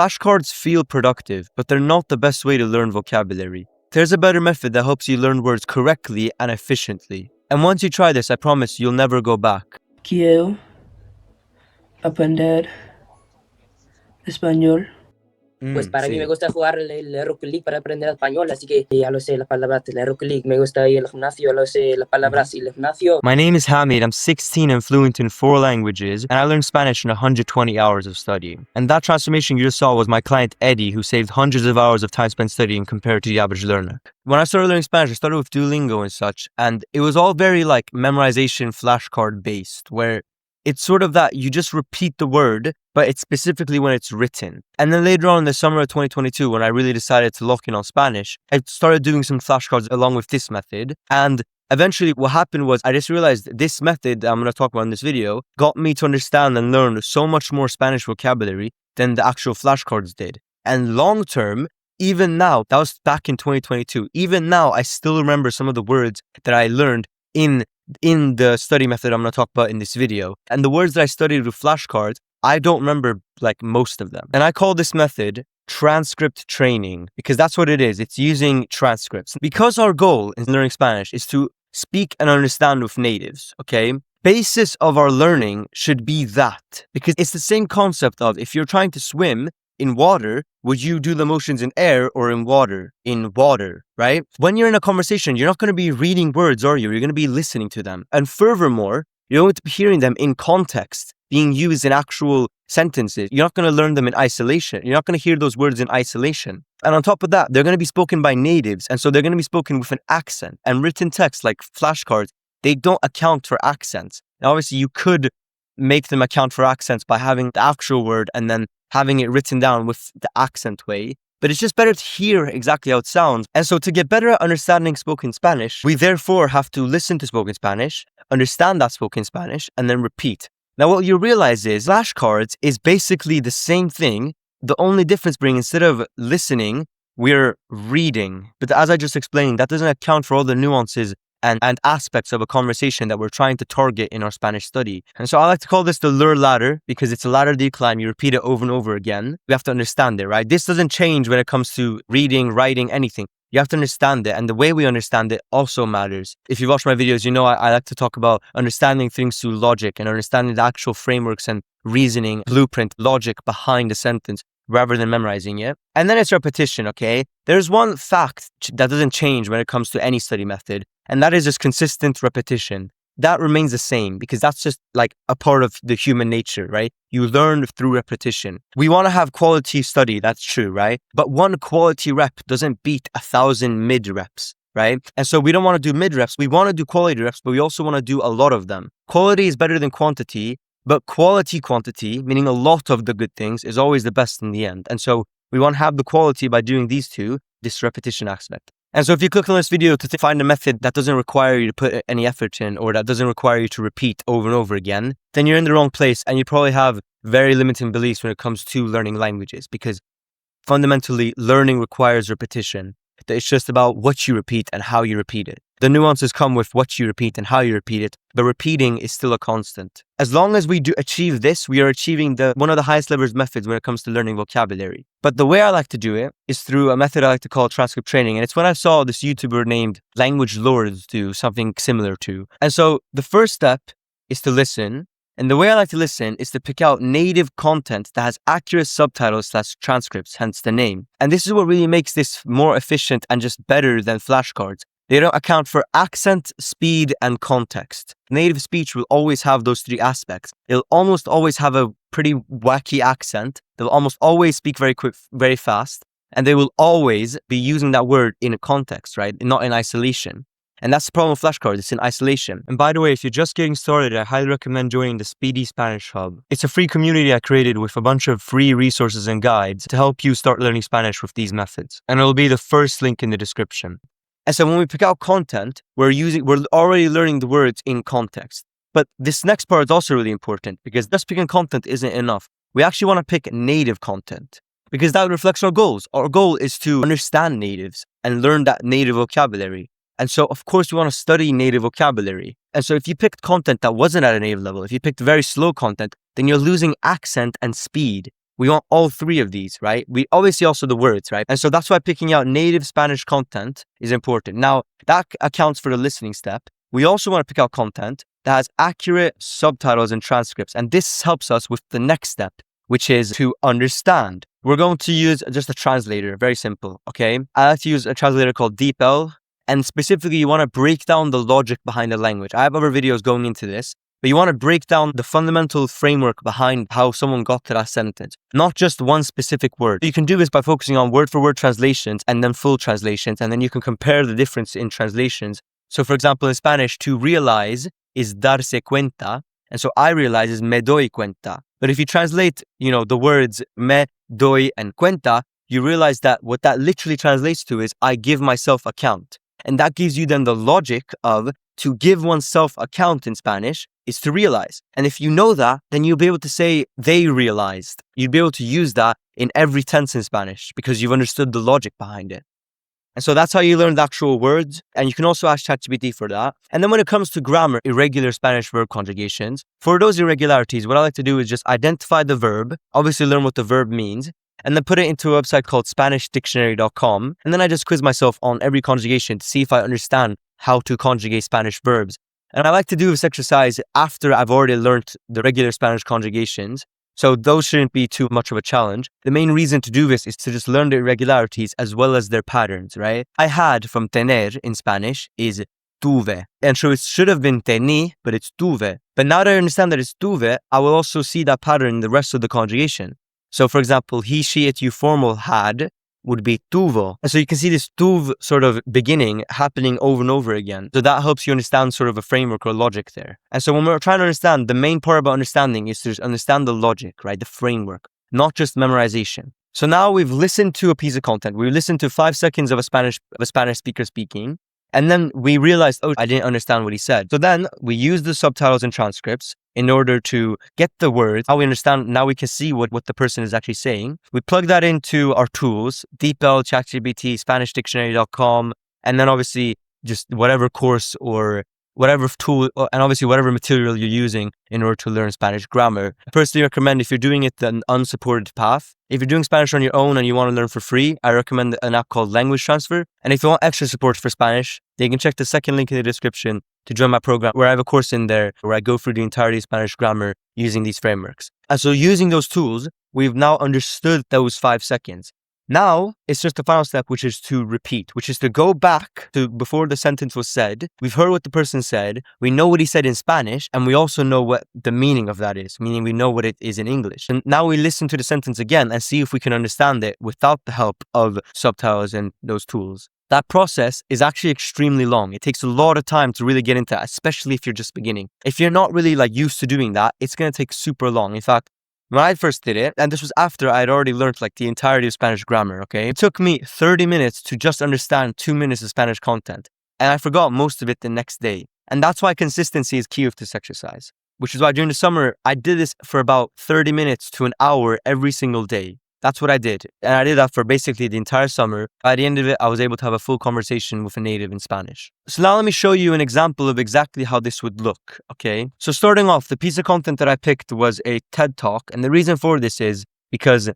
Flashcards feel productive, but they're not the best way to learn vocabulary. There's a better method that helps you learn words correctly and efficiently. And once you try this, I promise you'll never go back. Quiero aprender español. Pues para mí me gusta jugar el Rocket League para aprender español, así que ya lo sé las palabras del Rocket League. Me gusta ir al gimnasio, lo sé las palabras y el gimnasio. My name is Hamid, I'm 16 and fluent in 4 languages, and I learned Spanish in 120 hours of studying. And that transformation you just saw was my client Eddie, who saved hundreds of hours of time spent studying compared to the average learner. When I started learning Spanish, I started with Duolingo and such, and it was all very like memorization flashcard based, where it's sort of that you just repeat the word, but it's specifically when it's written. And then later on in the summer of 2022, when I really decided to lock in on Spanish, I started doing some flashcards along with this method. And eventually what happened was I just realized this method that I'm going to talk about in this video got me to understand and learn so much more Spanish vocabulary than the actual flashcards did. And long term, even now, that was back in 2022, even now, I still remember some of the words that I learned in the study method I'm going to talk about in this video. And the words that I studied with flashcards, I don't remember like most of them. And I call this method transcript training because that's what it is. It's using transcripts. Because our goal in learning Spanish is to speak and understand with natives, okay? Basis of our learning should be that, because it's the same concept of if you're trying to swim in water, would you do the motions in air or in water? In water, right? When you're in a conversation, you're not going to be reading words, are you? You're going to be listening to them. And furthermore, you're going to be hearing them in context, being used in actual sentences. You're not going to learn them in isolation. You're not going to hear those words in isolation. And on top of that, they're going to be spoken by natives. And so they're going to be spoken with an accent. And written text like flashcards, they don't account for accents. Now, obviously, you could make them account for accents by having the actual word and then having it written down with the accent way. But it's just better to hear exactly how it sounds. And so to get better at understanding spoken Spanish, we therefore have to listen to spoken Spanish, understand that spoken Spanish, and then repeat. Now, what you realize is flashcards is basically the same thing. The only difference being instead of listening, we're reading. But as I just explained, that doesn't account for all the nuances and aspects of a conversation that we're trying to target in our Spanish study. And so I like to call this the LUR ladder because it's a ladder that you climb. You repeat it over and over again. We have to understand it, right? This doesn't change when it comes to reading, writing, anything. You have to understand it. And the way we understand it also matters. If you watch my videos, you know I like to talk about understanding things through logic and understanding the actual frameworks and reasoning, blueprint, logic behind the sentence, rather than memorizing it. And then it's repetition, okay? There's one fact that doesn't change when it comes to any study method, and that is just consistent repetition. That remains the same because that's just like a part of the human nature, right? You learn through repetition. We want to have quality study, that's true, right? But one quality rep doesn't beat 1,000 mid reps, right? And so we don't want to do mid reps. We want to do quality reps, but we also want to do a lot of them. Quality is better than quantity. But quantity, meaning a lot of the good things, is always the best in the end. And so we want to have the quality by doing these two, this repetition aspect. And so if you click on this video to find a method that doesn't require you to put any effort in or that doesn't require you to repeat over and over again, then you're in the wrong place and you probably have very limiting beliefs when it comes to learning languages because fundamentally learning requires repetition. It's just about what you repeat and how you repeat it. The nuances come with what you repeat and how you repeat it, but repeating is still a constant. As long as we do achieve this, we are achieving one of the highest leverage methods when it comes to learning vocabulary. But the way I like to do it is through a method I like to call transcript training. And it's when I saw this YouTuber named Language Lords do something similar to. And so the first step is to listen. And the way I like to listen is to pick out native content that has accurate subtitles / transcripts, hence the name. And this is what really makes this more efficient and just better than flashcards. They don't account for accent, speed, and context. Native speech will always have those 3 aspects. It'll almost always have a pretty wacky accent. They'll almost always speak very quick, very fast. And they will always be using that word in a context, right? Not in isolation. And that's the problem with flashcards, it's in isolation. And by the way, if you're just getting started, I highly recommend joining the Speedy Spanish Hub. It's a free community I created with a bunch of free resources and guides to help you start learning Spanish with these methods. And it'll be the first link in the description. And so when we pick out content, we're already learning the words in context. But this next part is also really important because just picking content isn't enough. We actually want to pick native content because that reflects our goals. Our goal is to understand natives and learn that native vocabulary. And so, of course, we want to study native vocabulary. And so if you picked content that wasn't at a native level, if you picked very slow content, then you're losing accent and speed. We want all three of these, right? We always see also the words, right? And so that's why picking out native Spanish content is important. Now, that accounts for the listening step. We also want to pick out content that has accurate subtitles and transcripts. And this helps us with the next step, which is to understand. We're going to use just a translator, very simple, okay? I like to use a translator called DeepL. And specifically, you want to break down the logic behind the language. I have other videos going into this, but you want to break down the fundamental framework behind how someone got to that sentence, not just one specific word. You can do this by focusing on word-for-word translations and then full translations, and then you can compare the difference in translations. So for example, in Spanish, to realize is darse cuenta, and so I realize is me doy cuenta. But if you translate, the words me, doy, and cuenta, you realize that what that literally translates to is I give myself account. And that gives you then the logic of to give oneself account in Spanish is to realize. And if you know that, then you'll be able to say they realized. You'll be able to use that in every tense in Spanish because you've understood the logic behind it. And so that's how you learn the actual words. And you can also ask ChatGPT for that. And then when it comes to grammar, irregular Spanish verb conjugations, for those irregularities, what I like to do is just identify the verb, obviously learn what the verb means, and then put it into a website called SpanishDictionary.com. And then I just quiz myself on every conjugation to see if I understand how to conjugate Spanish verbs. And I like to do this exercise after I've already learned the regular Spanish conjugations. So those shouldn't be too much of a challenge. The main reason to do this is to just learn the irregularities as well as their patterns, right? I had from tener in Spanish is tuve. And so it should have been tení, but it's tuve. But now that I understand that it's tuve, I will also see that pattern in the rest of the conjugation. So for example, he, she, it, you formal had would be tuvo. And so you can see this tuv sort of beginning happening over and over again. So that helps you understand sort of a framework or logic there. And so when we're trying to understand, the main part about understanding is to just understand the logic, right? The framework, not just memorization. So now we've listened to a piece of content. We listened to 5 seconds of a Spanish speaker speaking. And then we realized, I didn't understand what he said. So then we use the subtitles and transcripts in order to get the words, how we understand, now we can see what the person is actually saying. We plug that into our tools, DeepL, ChatGPT, SpanishDictionary.com, and then obviously just whatever course or whatever tool, and obviously whatever material you're using in order to learn Spanish grammar. I personally recommend if you're doing it the unsupported path. If you're doing Spanish on your own and you want to learn for free, I recommend an app called Language Transfer. And if you want extra support for Spanish, then you can check the second link in the description to join my program, where I have a course in there where I go through the entirety of Spanish grammar using these frameworks. And so using those tools, we've now understood those 5 seconds. Now, it's just the final step, which is to repeat, which is to go back to before the sentence was said. We've heard what the person said. We know what he said in Spanish, and we also know what the meaning of that is, meaning we know what it is in English. And now we listen to the sentence again and see if we can understand it without the help of subtitles and those tools. That process is actually extremely long. It takes a lot of time to really get into that, especially if you're just beginning. If you're not really used to doing that, it's going to take super long. In fact, when I first did it, and this was after I'd already learned the entirety of Spanish grammar, okay? It took me 30 minutes to just understand 2 minutes of Spanish content. And I forgot most of it the next day. And that's why consistency is key with this exercise, which is why during the summer, I did this for about 30 minutes to an hour every single day. That's what I did. And I did that for basically the entire summer. By the end of it, I was able to have a full conversation with a native in Spanish. So now let me show you an example of exactly how this would look, okay? So starting off, the piece of content that I picked was a TED Talk. And the reason for this is because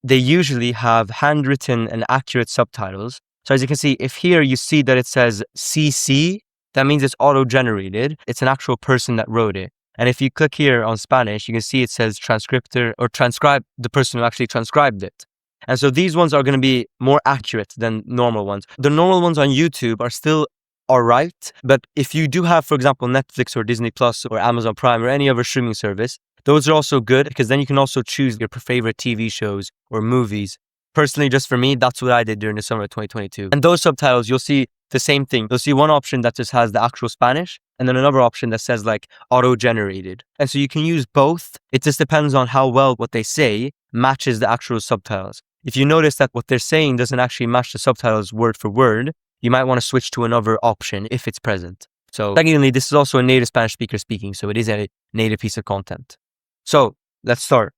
they usually have handwritten and accurate subtitles. So as you can see, if here you see that it says CC, that means it's auto-generated. It's an actual person that wrote it. And if you click here on Spanish, you can see it says transcriptor or transcribe, the person who actually transcribed it. And so these ones are going to be more accurate than normal ones. The normal ones on YouTube are still all right. But if you do have, for example, Netflix or Disney Plus or Amazon Prime or any other streaming service, those are also good because then you can also choose your favorite TV shows or movies. Personally, just for me, that's what I did during the summer of 2022. And those subtitles, you'll see the same thing. You'll see one option that just has the actual Spanish and then another option that says auto-generated. And so you can use both. It just depends on how well what they say matches the actual subtitles. If you notice that what they're saying doesn't actually match the subtitles word for word, you might want to switch to another option if it's present. So secondly, this is also a native Spanish speaker speaking, so it is a native piece of content. So let's start.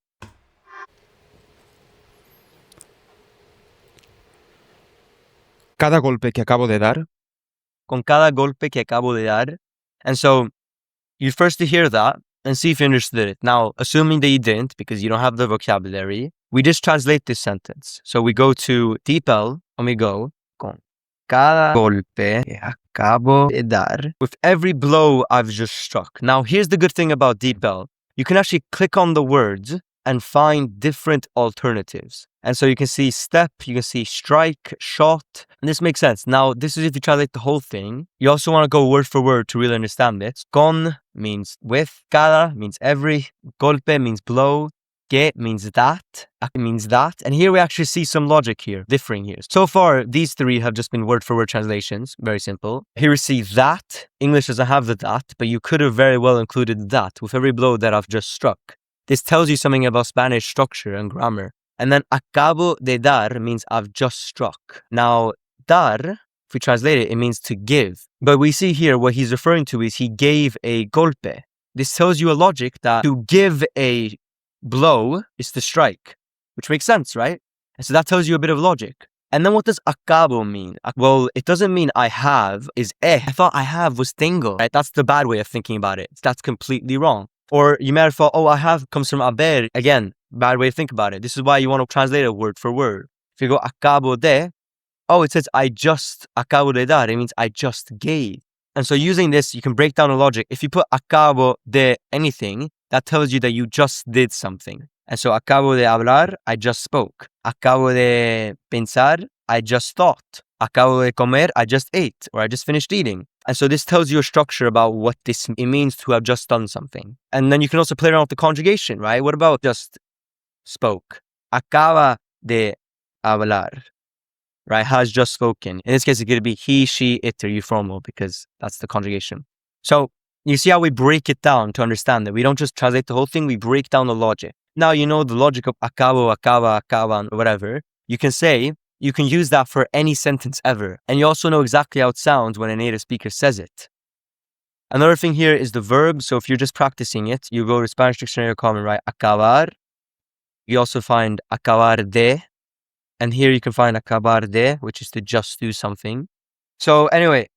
Cada golpe que acabo de dar. Con cada golpe que acabo de dar. And so you first hear that and see if you understood it. Now, assuming that you didn't because you don't have the vocabulary, we just translate this sentence. So we go to DeepL and we go con cada golpe que acabo de dar. With every blow I've just struck. Now here's the good thing about DeepL. You can actually click on the words and find different alternatives. And so you can see step, you can see strike, shot, and this makes sense. Now, this is if you translate the whole thing. You also want to go word for word to really understand this. Con means with, cada means every, golpe means blow, que means that, and here we actually see some logic here, differing here. So far, these three have just been word for word translations, very simple. Here we see that, English doesn't have the that, but you could have very well included that with every blow that I've just struck. This tells you something about Spanish structure and grammar. And then acabo de dar means I've just struck. Now, dar, if we translate it, it means to give. But we see here what he's referring to is he gave a golpe. This tells you a logic that to give a blow is to strike, which makes sense, right? And so that tells you a bit of logic. And then what does acabo mean? Well, it doesn't mean I have is I thought I have was tengo, right? That's the bad way of thinking about it. That's completely wrong. Or you might have thought, oh, I have comes from haber. Again, bad way to think about it. This is why you want to translate it word for word. If you go acabo de, oh, it says acabo de dar. It means I just gave. And so using this, you can break down the logic. If you put acabo de anything, that tells you that you just did something. And so acabo de hablar, I just spoke. Acabo de pensar, I just thought. Acabo de comer, I just ate, or I just finished eating. And so this tells you a structure about what it means to have just done something. And then you can also play around with the conjugation, right? What about just spoke? Acaba de hablar, right? Has just spoken. In this case, it could be he, she, it, or you formal because that's the conjugation. So you see how we break it down to understand that we don't just translate the whole thing, we break down the logic. Now you know the logic of acabo, acaba, acaban, whatever. You can use that for any sentence ever. And you also know exactly how it sounds when a native speaker says it. Another thing here is the verb. So if you're just practicing it, you go to Spanish Dictionary.com and write acabar. You also find acabar de. And here you can find acabar de, which is to just do something. So anyway,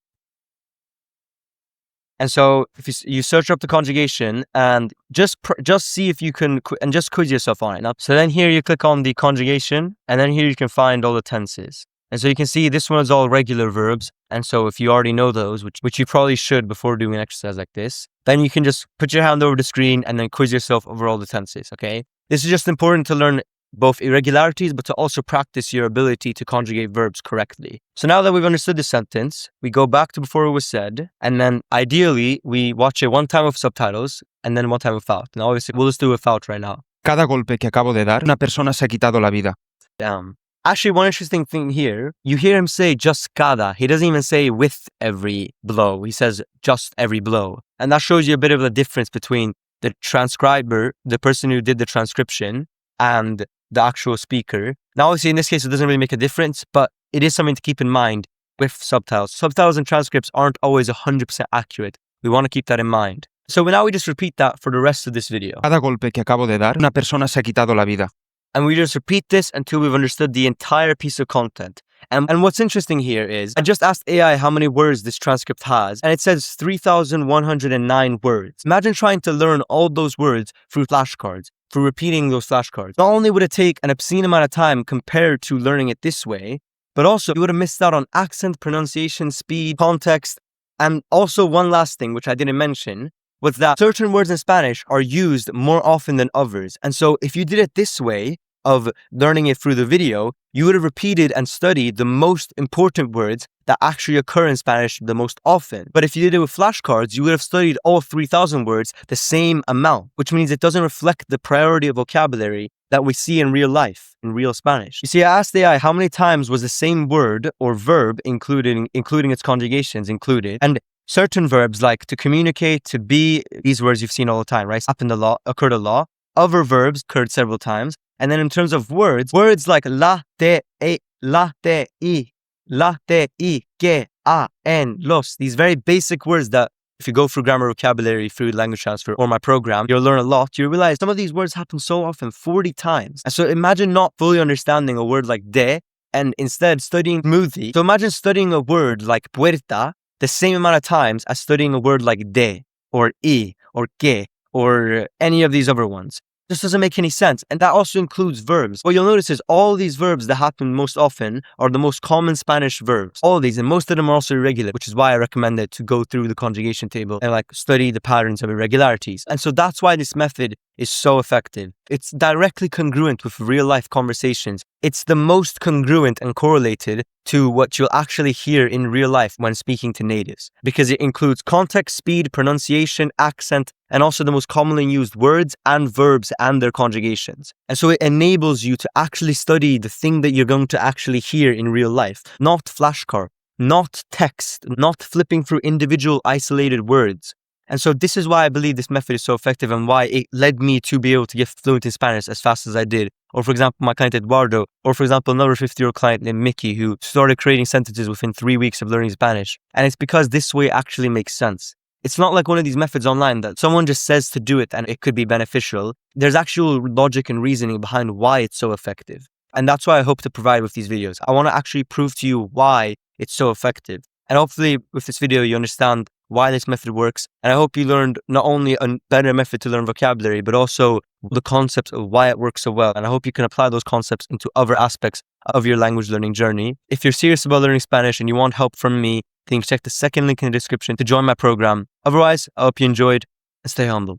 and so if you search up the conjugation and just see if you can, and just quiz yourself on it. Now, so then here you click on the conjugation, and then here you can find all the tenses. And so you can see this one is all regular verbs. And so if you already know those, which you probably should before doing an exercise like this, then you can just put your hand over the screen and then quiz yourself over all the tenses, okay? This is just important to learn both irregularities, but to also practice your ability to conjugate verbs correctly. So now that we've understood the sentence, we go back to before it was said, and then ideally, we watch it one time with subtitles, and then one time without. And obviously, we'll just do without right now. Cada golpe que acabo de dar, una persona se ha quitado la vida. Damn. Actually, one interesting thing here, you hear him say just cada. He doesn't even say with every blow. He says just every blow. And that shows you a bit of the difference between the transcriber, the person who did the transcription, and the actual speaker. Now, obviously, in this case, it doesn't really make a difference, but it is something to keep in mind with subtitles. Subtitles and transcripts aren't always 100% accurate. We want to keep that in mind. So now we just repeat that for the rest of this video. Cada golpe que acabo de dar, una persona se ha quitado la vida. And we just repeat this until we've understood the entire piece of content. And what's interesting here is, I just asked AI how many words this transcript has, and it says 3,109 words. Imagine trying to learn all those words through flashcards, through repeating those flashcards. Not only would it take an obscene amount of time compared to learning it this way, but also you would have missed out on accent, pronunciation, speed, context. And also one last thing, which I didn't mention, was that certain words in Spanish are used more often than others. And so if you did it this way, of learning it through the video, you would have repeated and studied the most important words that actually occur in Spanish the most often. But if you did it with flashcards, you would have studied all 3,000 words the same amount, which means it doesn't reflect the priority of vocabulary that we see in real life, in real Spanish. You see, I asked AI how many times was the same word or verb, including its conjugations included, and certain verbs like to communicate, to be, these words you've seen all the time, right? Happened a lot, occurred a lot. Other verbs occurred several times. And then in terms of words like la, te, e, la, te, I, que, a, en, los, these very basic words that if you go through grammar vocabulary, through language transfer, or my program, you'll learn a lot. You realize some of these words happen so often, 40 times. And so imagine not fully understanding a word like de, and instead studying smoothly. So imagine studying a word like puerta the same amount of times as studying a word like de, or I, or que, or any of these other ones. This doesn't make any sense. And that also includes verbs. What you'll notice is all these verbs that happen most often are the most common Spanish verbs. All of these, and most of them are also irregular, which is why I recommend it to go through the conjugation table and study the patterns of irregularities. And so that's why this method is so effective. It's directly congruent with real life conversations. It's the most congruent and correlated to what you'll actually hear in real life when speaking to natives, because it includes context, speed, pronunciation, accent, and also the most commonly used words and verbs and their conjugations. And so it enables you to actually study the thing that you're going to actually hear in real life, not flashcard, not text, not flipping through individual isolated words. And so this is why I believe this method is so effective and why it led me to be able to get fluent in Spanish as fast as I did. Or for example, my client Eduardo, or for example, another 50-year-old client named Mickey who started creating sentences within 3 weeks of learning Spanish. And it's because this way actually makes sense. It's not like one of these methods online that someone just says to do it and it could be beneficial. There's actual logic and reasoning behind why it's so effective. And that's what I hope to provide with these videos. I want to actually prove to you why it's so effective. And hopefully with this video, you understand why this method works. And I hope you learned not only a better method to learn vocabulary, but also the concepts of why it works so well. And I hope you can apply those concepts into other aspects of your language learning journey. If you're serious about learning Spanish and you want help from me, then check the second link in the description to join my program. Otherwise, I hope you enjoyed and stay humble.